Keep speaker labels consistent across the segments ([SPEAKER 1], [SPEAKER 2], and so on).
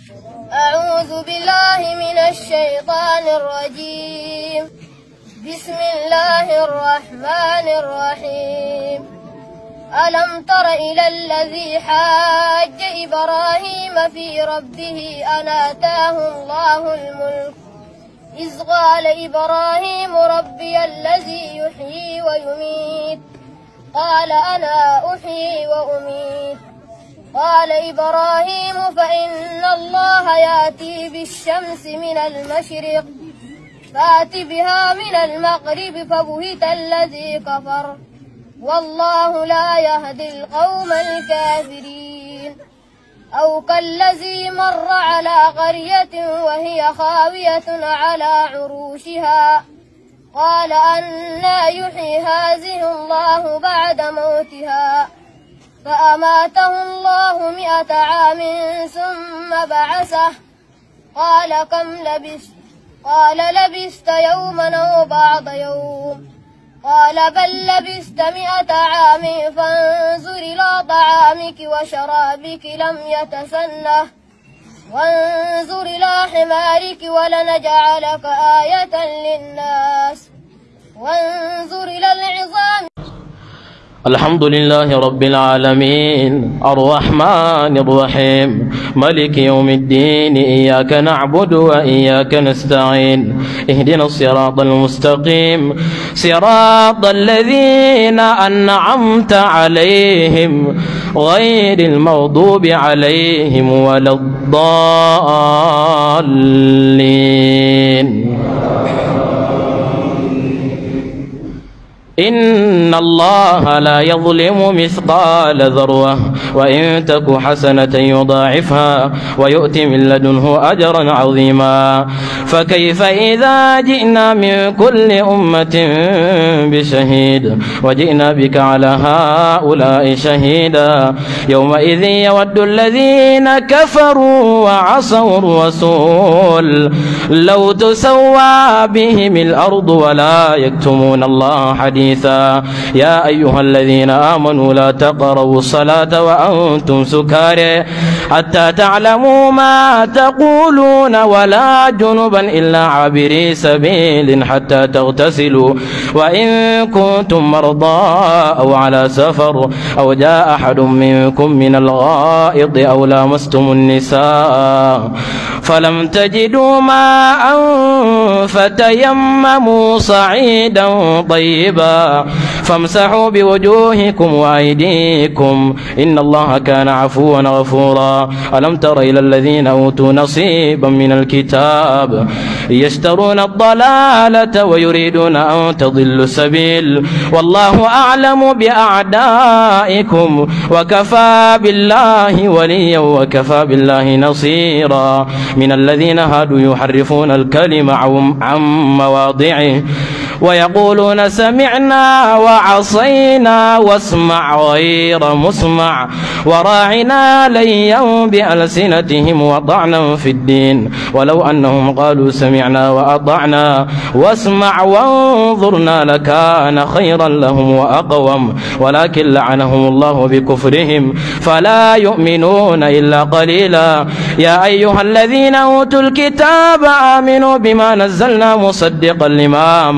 [SPEAKER 1] أعوذ بالله من الشيطان الرجيم. بسم الله الرحمن الرحيم. ألم تر إلى الذي حاج إبراهيم في ربه أن آتاه الله الملك إذ قال إبراهيم ربي الذي يحيي ويميت قال أنا أحيي وأميت قال إبراهيم فإن الله يأتي بالشمس من المشرق فأت بها من المغرب فبهت الذي كفر والله لا يهدي القوم الكافرين. أو كالذي مر على قرية وهي خاوية على عروشها قال أنى يحيي هذه الله بعد موتها فأماته الله 100 عام ثم بعثه قال كم لبثت قال لبثت يوما أو بعض يوم قال بل لبثت 100 عام فانظر إلى طعامك وشرابك لم يتسنه وانظر إلى حمارك ولنجعلك آية للناس وانظر إلى العظام.
[SPEAKER 2] الحمد لله رب العالمين الرحمن الرحيم ملك يوم الدين إياك نعبد وإياك نستعين اهدنا الصراط المستقيم صراط الذين أنعمت عليهم غير المغضوب عليهم ولا الضالين. إن الله لا يظلم مثقال ذرة وإن تك حسنة يضاعفها ويؤت من لدنه أجرا عظيما. فكيف إذا جئنا من كل أمة بشهيد وجئنا بك على هؤلاء شهيدا يومئذ يود الذين كفروا وعصوا الرسول لو تسوى بهم الأرض ولا يكتمون الله حديثا. يا أيها الذين آمنوا لا تقربوا الصلاة وأنتم سكارى حتى تعلموا ما تقولون ولا جنبا إلا عابري سبيل حتى تغتسلوا وإن كنتم مرضى أو على سفر أو جاء أحد منكم من الغائط أو لامستم النساء فلم تجدوا ماء فتيمموا صعيدا طيبا فامسحوا بوجوهكم وأيديكم إن الله كان عفوا غفورا. ألم تر إلى الذين أوتوا نصيبا من الكتاب يشترون الضلالة ويريدون أن تضلوا السبيل والله أعلم بأعدائكم وكفى بالله وليا وكفى بالله نصيرا. من الذين هادوا يحرفون الكلم عن مواضعه ويقولون سمعنا وعصينا واسمع غير مسمع وراعنا ليا بألسنتهم وطعنا في الدين ولو أنهم قالوا سمعنا وأطعنا واسمع وانظرنا لكان خيرا لهم وأقوم ولكن لعنهم الله بكفرهم فلا يؤمنون إلا قليلا. يا أيها الذين أوتوا الكتاب آمنوا بما نزلنا مصدقا لما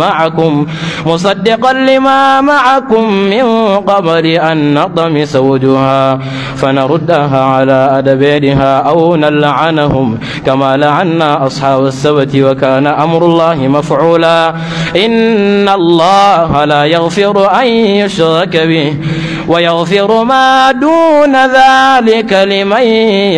[SPEAKER 2] معكم من قبل أن نطمس وجوها فنردها على أدبارها أو نلعنهم كما لعنا أصحاب السبت وكان أمر الله مفعولا. إن الله لا يغفر أن يشرك به ويغفر ما دون ذلك لمن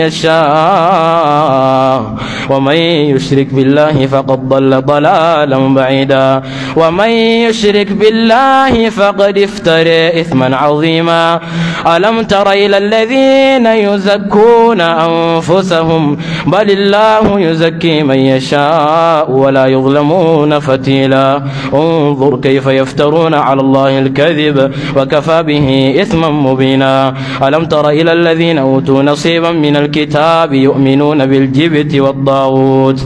[SPEAKER 2] يشاء ومن يشرك بالله فقد ضل ضلالا بعيدا. ومن يشرك بالله فقد افترى إثما عظيما. ألم تر إلى الذين يزكون أنفسهم بل الله يزكي من يشاء ولا يظلمون فتيلا. انظر كيف يفترون على الله الكذب وكفى به إثما مبينا. ألم تر إلى الذين أوتوا نصيبا من الكتاب يؤمنون بالجبت والطاغوت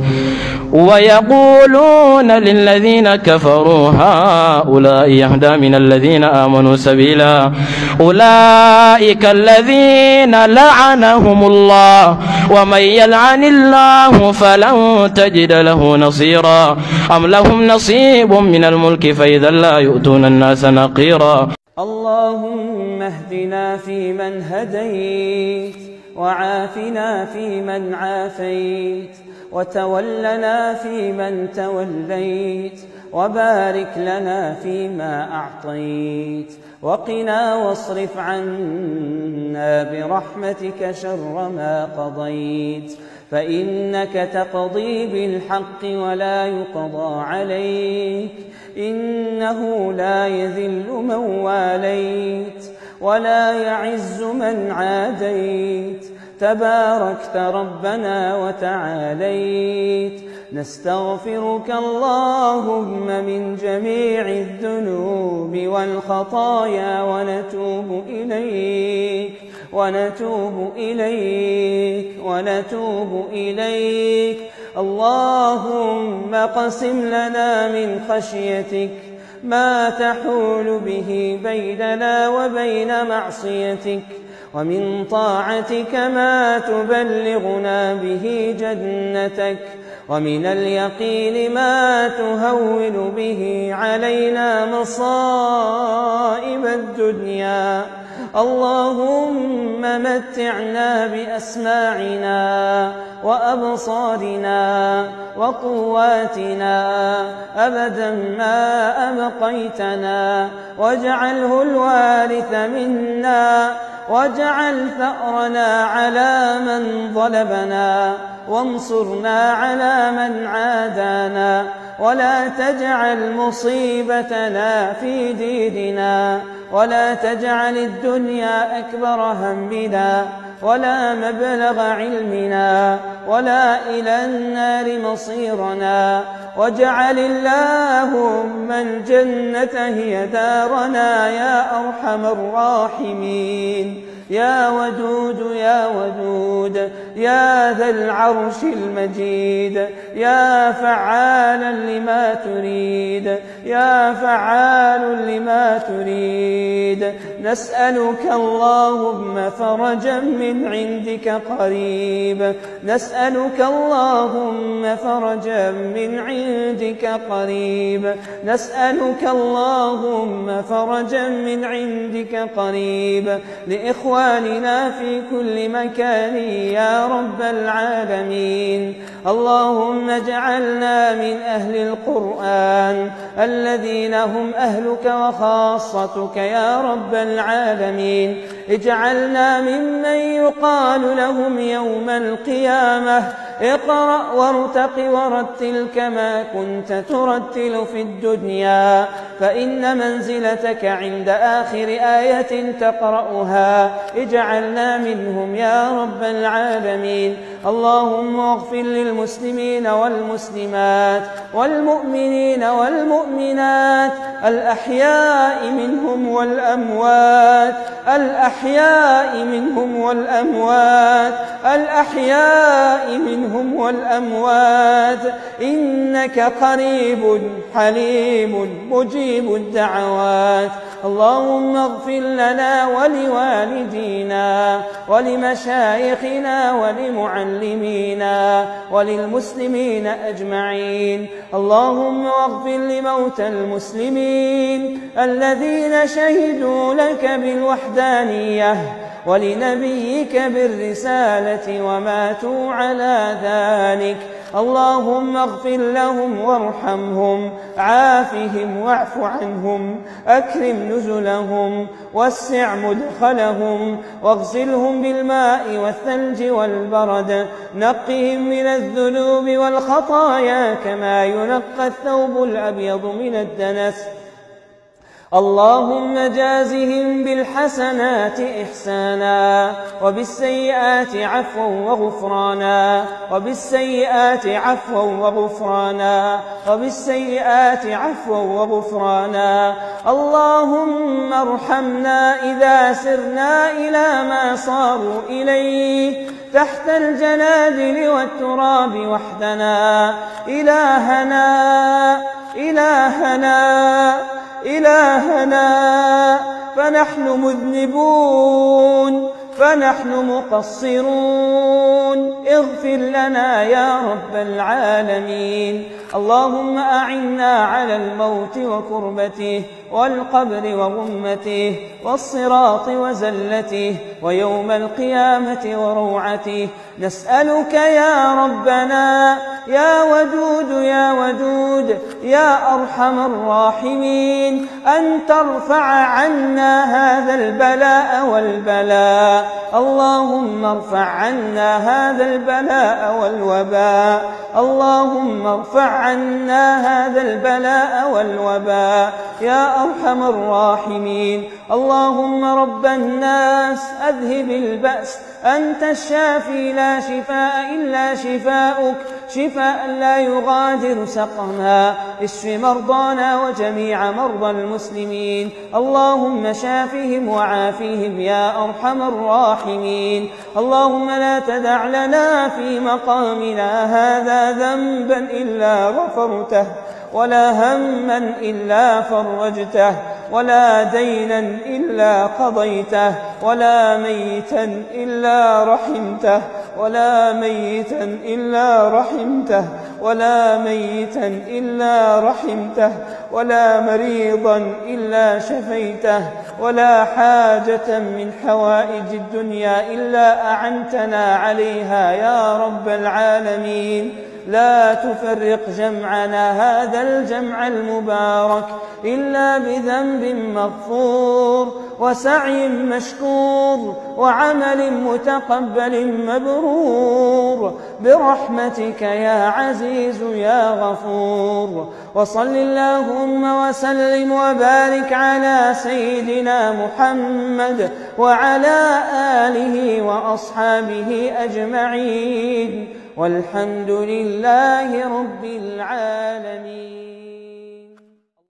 [SPEAKER 2] ويقولون للذين كفروا هؤلاء يهدى من الذين آمنوا سبيلا أولئك الذين لعنهم الله ومن يلعن الله فلن تجد له نصيرا أم لهم نصيب من الملك فإذا لا يؤتون الناس نقيرا.
[SPEAKER 3] اللهم اهدنا فيمن هديت وعافنا فيمن عافيت وتولنا فيمن توليت وبارك لنا فيما أعطيت وقنا واصرف عنا برحمتك شر ما قضيت فإنك تقضي بالحق ولا يقضى عليك إنه لا يذل من واليت ولا يعز من عاديت تباركت ربنا وتعاليت. نستغفرك اللهم من جميع الذنوب والخطايا ونتوب إليك اللهم قسم لنا من خشيتك ما تحول به بيننا وبين معصيتك ومن طاعتك ما تبلغنا به جنتك ومن اليقين ما تهون به علينا مصائب الدنيا. اللهم متعنا بأسماعنا وأبصارنا وقواتنا أبدا ما أبقيتنا واجعله الوارث منا واجعل ثأرنا على من ظلمنا وانصرنا على من عادانا ولا تجعل مصيبتنا في ديننا ولا تجعل الدنيا أكبر همنا ولا مبلغ علمنا ولا إلى النار مصيرنا واجعل اللهم الجنة هي دارنا يا أرحم الراحمين. يا ودود يا ودود يا ذا العرش المجيد يا فعالا لما تريد يا فعال لما تريد. نسألك اللهم فرجا من عندك قريب نسألك اللهم فرجا من عندك قريب نسألك اللهم فرجا من عندك قريب لإخواننا في كل مكان يا رب العالمين. اللهم اجعلنا من أهل القرآن الذين هم أهلك وخاصتك يا رب العالمين. اجعلنا ممن يقال لهم يوم القيامة اقرأ وارتق ورتل كما كنت ترتل في الدنيا فإن منزلتك عند آخر آية تقرأها. اجعلنا منهم يا رب العالمين. اللهم اغفر للمسلمين والمسلمات والمؤمنين والمؤمنات الأحياء منهم والأموات الأحياء منهم والأموات الأحياء منهم والأموات إنك قريب حليم مجيب الدعوات. اللهم اغفر لنا ولوالدينا ولمشايخنا ولمعلمينا وللمسلمين أجمعين. اللهم اغفر لموتى المسلمين الذين شهدوا لك بالوحدانية ولنبيك بالرسالة وماتوا على ذلك. اللهم اغفر لهم وارحمهم عافهم واعف عنهم أكرم نزلهم واسع مدخلهم واغسلهم بالماء والثلج والبرد نقهم من الذنوب والخطايا كما ينقى الثوب الأبيض من الدنس. اللهم جازهم بالحسنات إحسانا وبالسيئات عفوا وغفرانا وبالسيئات عفوا وغفرانا وبالسيئات عفوا وغفرانا. اللهم ارحمنا إذا سرنا إلى ما صاروا إليه تحت الجنادل والتراب وحدنا. إلهنا فنحن مذنبون فنحن مقصرون، اغفر لنا يا رب العالمين. اللهم أعنا على الموت وكربته والقبر وغمته والصراط وزلته ويوم القيامة وروعته. نسألك يا ربنا يا ودود يا ودود يا أرحم الراحمين أن ترفع عنا هذا البلاء والبلاء. اللهم ارفع عنا هذا البلاء والوباء. اللهم ارفع عنا هذا البلاء والوباء يا أرحم الراحمين. اللهم رب الناس أذهب البأس، أنت الشافي لا شفاء إلا شفاؤك، شفاء لا يغادر سقما. اشف مرضانا وجميع مرضى المسلمين. اللهم شافهم وعافهم يا أرحم الراحمين. اللهم لا تدع لنا في مقامنا هذا ذنبا إلا غفرته، ولا هما إلا فرجته، ولا دينا إلا قضيته، ولا ميتا إلا رحمته، ولا ميتا إلا رحمته، ولا ميتا إلا رحمته، ولا مريضا إلا شفيته، ولا حاجة من حوائج الدنيا إلا أعنتنا عليها يا رب العالمين. لا تفرق جمعنا هذا الجمع المبارك إلا بذنب مغفور وسعي مشكور وعمل متقبل مبرور برحمتك يا عزيز يا غفور. وصل اللهم وسلم وبارك على سيدنا محمد وعلى آله وأصحابه أجمعين، والحمد لله رب العالمين.